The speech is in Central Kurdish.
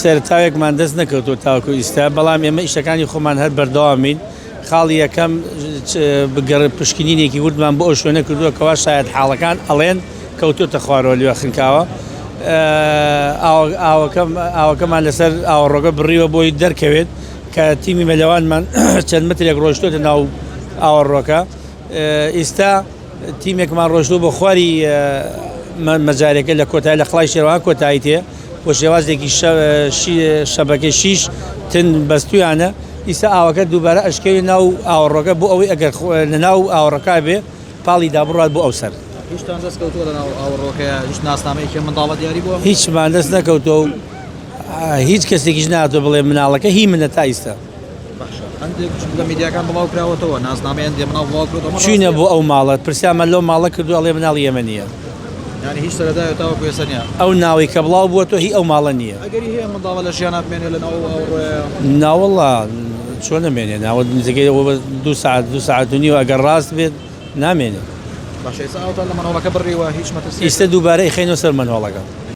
سەرتاوێکمان دەست نەکەوتوە تاوەکو ئیستا بەڵام ئێمە ئیشەکانی خۆمان هەر بەردەوامین خاڵی یەکەم پشکنینێکی وردمان بۆ ئەو شوێنە کردووە کەوا شاید حاڵەکان ئەڵێن کەوتوتە خوارەوە لێوە خنکاوە ئاوەکەمان لەسەر ئاوەڕۆگە بڕیوە بۆی دەرکەوێت کە تیمی مەلەوانمان چەند مترێک ڕۆیشتوتە ناو ئاوەڕۆکە ئێستا تیمێکمان ڕۆیشتوو بۆ خواری مەجارێکە لە کۆتایی لە خڵای شێوان کۆتایی تێ بۆ شێوازێکی شەبەکەی 6 تن بەستویانە ئیستا ئاوەکە دووبارە ئەشکەوی ناو ئاوەڕۆکە بۆ ئەوەی ئەگەر لە ناو ئاوەڕەکە بێ پاڵی دابڕات بۆ ئەو سەر هیچتان دەست کەوتووە لە ناو ئاوەڕۆکەیە هیچ ناسنامەیەکی منداڵە دیاری بووە هیچمان دەست نەکەوتۆ و هیچ کەسێکیش ناتۆ بڵێ مناڵەکە هی منە تا ئیستا هەندێک لە میدیاکان بڵاو کراوەتەوە ناسنامەیان دێ مناڵ بڵاو کردەوە چوینە بۆ ئەو ماڵە پرسیامە لەو ماڵە کردو ئەڵێ مناڵ ئێمەنیە یعنی هیچ سەرەدایە تاوەکو ێستا نییە ئەو ناوی کە بڵاو بووە تۆ هی ئەو ماڵە نییە ئەگەری هەیە منداڵە لە ژیانە بمێنێ لە ناو ئاوەڕۆیە ناوەڵڵا چۆن نامێنێ ناوە نزیکەی دو ساعت و نیوە ئەگەر ڕاست بێت نامێنێ باشە ئێستا ئەوتان لە مناڵەکە بڕیوە هیچ مەترسی ئیستا دووبارە ئیخەینەوە سەر مناڵەکە